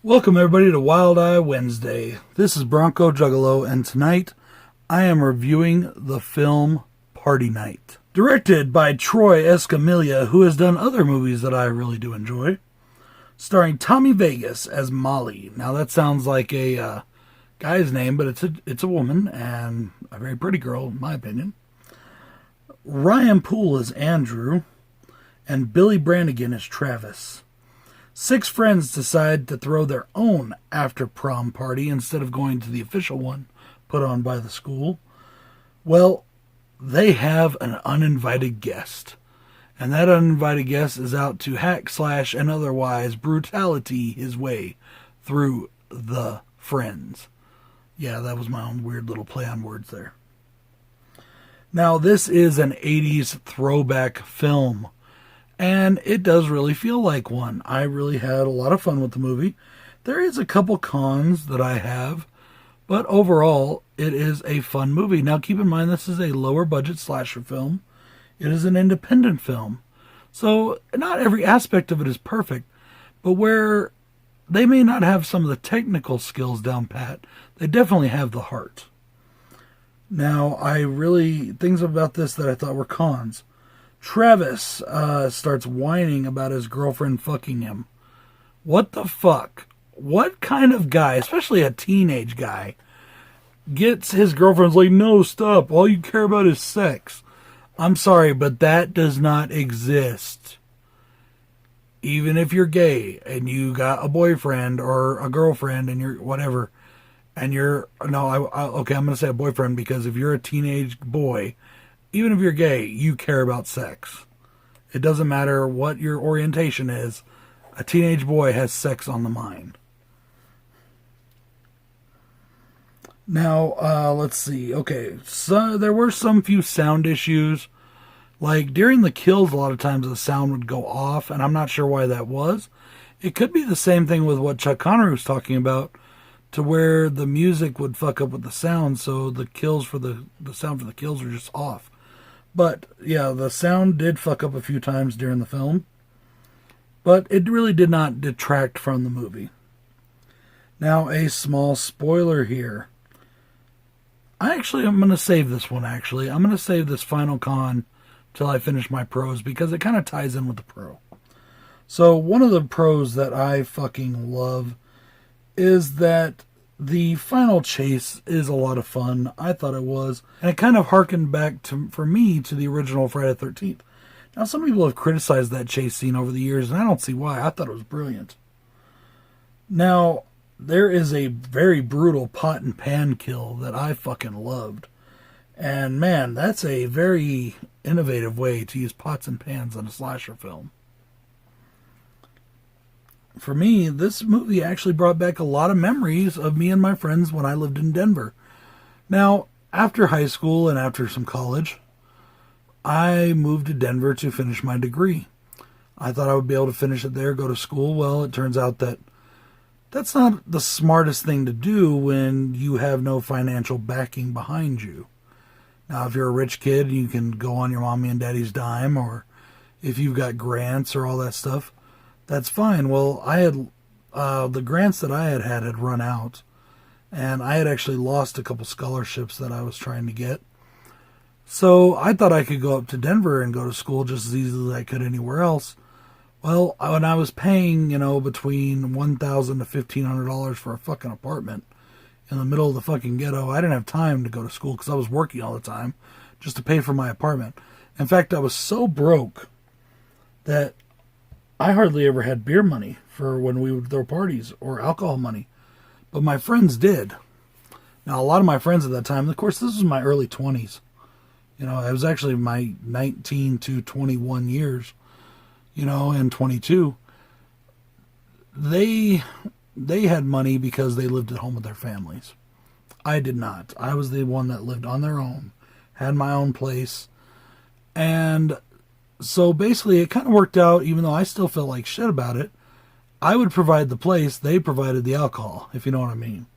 Welcome everybody to Wild Eye Wednesday. This is Bronco Juggalo, and tonight I am reviewing the film Party Night. Directed by Troy Escamilla, who has done other movies that I really do enjoy. Starring Tommy Vegas as Molly. Now that sounds like a guy's name, but it's a woman, and a very pretty girl in my opinion. Ryan Poole as Andrew, and Billy Brannigan as Travis. 6 friends decide to throw their own after-prom party instead of going to the official one put on by the school. Well, they have an uninvited guest. And that uninvited guest is out to hack, slash, and otherwise brutality his way through the friends. Yeah, that was my own weird little play on words there. Now, this is an 80s throwback film. And it does really feel like one. I really had a lot of fun with the movie. There is a couple cons that I have, but overall, it is a fun movie. Now, keep in mind, this is a lower budget slasher film. It is an independent film. So, not every aspect of it is perfect, but where they may not have some of the technical skills down pat, they definitely have the heart. Now, things about this that I thought were cons. Travis starts whining about his girlfriend fucking him. What the fuck? What kind of guy, especially a teenage guy, gets his girlfriend's like, no, stop. All you care about is sex. I'm sorry, but that does not exist. Even if you're gay and you got a boyfriend or a girlfriend and you're whatever, and I'm going to say a boyfriend because if you're a teenage boy, even if you're gay, you care about sex. It doesn't matter what your orientation is. A teenage boy has sex on the mind. Now, let's see. Okay, so there were some few sound issues. Like, during the kills, a lot of times the sound would go off, and I'm not sure why that was. It could be the same thing with what Chuck Connor was talking about, to where the music would fuck up with the sound, so the sound for the kills were just off. But, yeah, the sound did fuck up a few times during the film. But it really did not detract from the movie. Now, a small spoiler here. I'm going to save this one, actually. I'm going to save this final con till I finish my pros, because it kind of ties in with the pro. So, one of the pros that I fucking love is that the final chase is a lot of fun. I thought it was. And it kind of harkened back, for me, to the original Friday the 13th. Now, some people have criticized that chase scene over the years, and I don't see why. I thought it was brilliant. Now, there is a very brutal pot and pan kill that I fucking loved. And, man, that's a very innovative way to use pots and pans in a slasher film. For me, this movie actually brought back a lot of memories of me and my friends when I lived in Denver. Now, after high school and after some college, I moved to Denver to finish my degree. I thought I would be able to finish it there, go to school. Well, it turns out that that's not the smartest thing to do when you have no financial backing behind you. Now, if you're a rich kid, you can go on your mommy and daddy's dime, or if you've got grants or all that stuff, that's fine. Well, I had the grants that I had run out, and I had actually lost a couple scholarships that I was trying to get. So I thought I could go up to Denver and go to school just as easily as I could anywhere else. Well, when I was paying, between $1,000 to $1,500 for a fucking apartment in the middle of the fucking ghetto, I didn't have time to go to school because I was working all the time just to pay for my apartment. In fact, I was so broke that I hardly ever had beer money for when we would throw parties, or alcohol money. But my friends did. Now, a lot of my friends at that time, of course, this was my early 20s. It was actually my 19 to 21 years, and 22. They had money because they lived at home with their families. I did not. I was the one that lived on their own, had my own place, and so basically it kind of worked out. Even though I still felt like shit about it, I would provide the place, they provided the alcohol, if you know what I mean.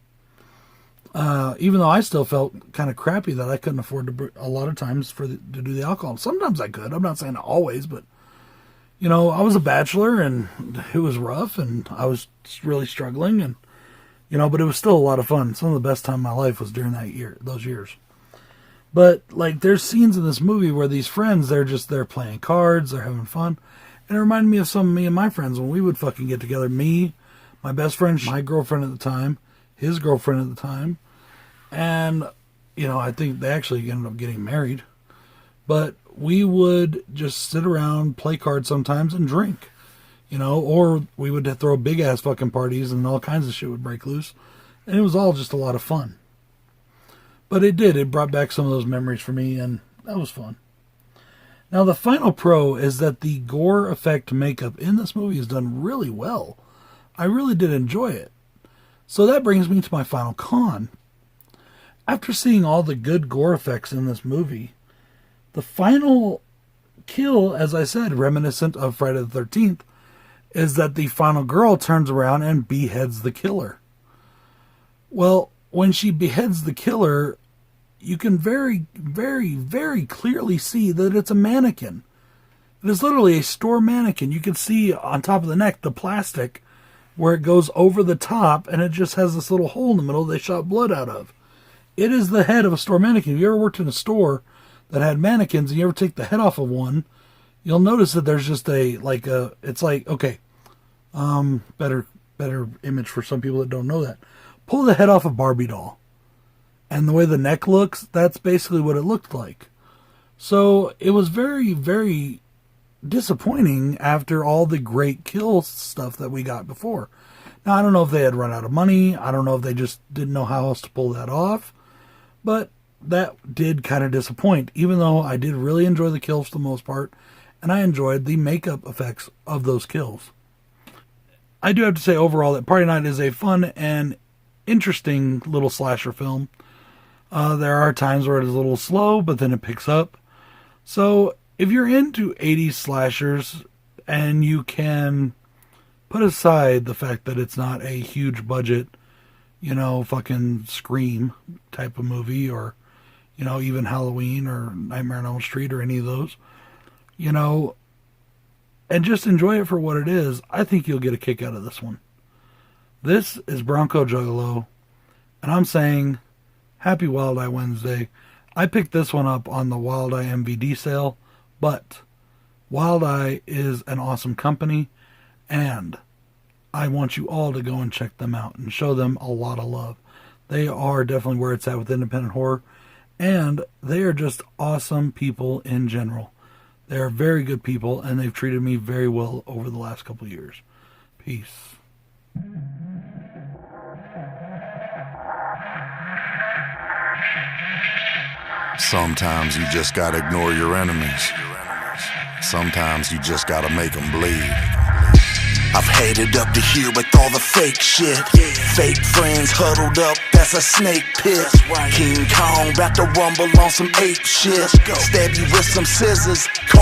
Even though I still felt kind of crappy that I couldn't afford to, a lot of times, to do the alcohol. Sometimes I could. I'm not saying always, but You know, I was a bachelor and it was rough and I was really struggling and, you know, but it was still a lot of fun. Some of the best time of my life was during those years. But, like, there's scenes in this movie where these friends, they're playing cards, they're having fun. And it reminded me of some of me and my friends when we would fucking get together. Me, my best friend, my girlfriend at the time, his girlfriend at the time. And, you know, I think they actually ended up getting married. But we would just sit around, play cards sometimes, and drink. You know, or we would throw big-ass fucking parties and all kinds of shit would break loose. And it was all just a lot of fun. But it brought back some of those memories for me, and that was fun. Now, the final pro is that the gore effect makeup in this movie is done really well. I really did enjoy it. So that brings me to my final con. After seeing all the good gore effects in this movie, the final kill, as I said, reminiscent of Friday the 13th, is that the final girl turns around and beheads the killer. Well, when she beheads the killer, you can very, very, very clearly see that it's a mannequin. It is literally a store mannequin. You can see on top of the neck the plastic where it goes over the top and it just has this little hole in the middle they shot blood out of. It is the head of a store mannequin. If you ever worked in a store that had mannequins and you ever take the head off of one, you'll notice that there's just better image for some people that don't know that. Pull the head off a Barbie doll. And the way the neck looks, that's basically what it looked like. So it was very, very disappointing after all the great kill stuff that we got before. Now, I don't know if they had run out of money. I don't know if they just didn't know how else to pull that off. But that did kind of disappoint, even though I did really enjoy the kills for the most part. And I enjoyed the makeup effects of those kills. I do have to say overall that Party Night is a fun and interesting little slasher film. There are times where it is a little slow, but then it picks up. So if you're into 80s slashers and you can put aside the fact that it's not a huge budget, you know, fucking Scream type of movie, or, you know, even Halloween or Nightmare on Elm Street or any of those, you know, and just enjoy it for what it is, I think you'll get a kick out of this one. This is Bronco Juggalo, and I'm saying happy Wild Eye Wednesday. I picked this one up on the Wild Eye MVD sale, but Wild Eye is an awesome company, and I want you all to go and check them out and show them a lot of love. They are definitely where it's at with independent horror, and they are just awesome people in general. They are very good people, and they've treated me very well over the last couple of years. Peace. Sometimes you just gotta ignore your enemies. Sometimes you just gotta make them bleed. I've headed up to here with all the fake shit. Fake friends huddled up, that's a snake pit. King Kong, about to rumble on some ape shit. Stab you with some scissors.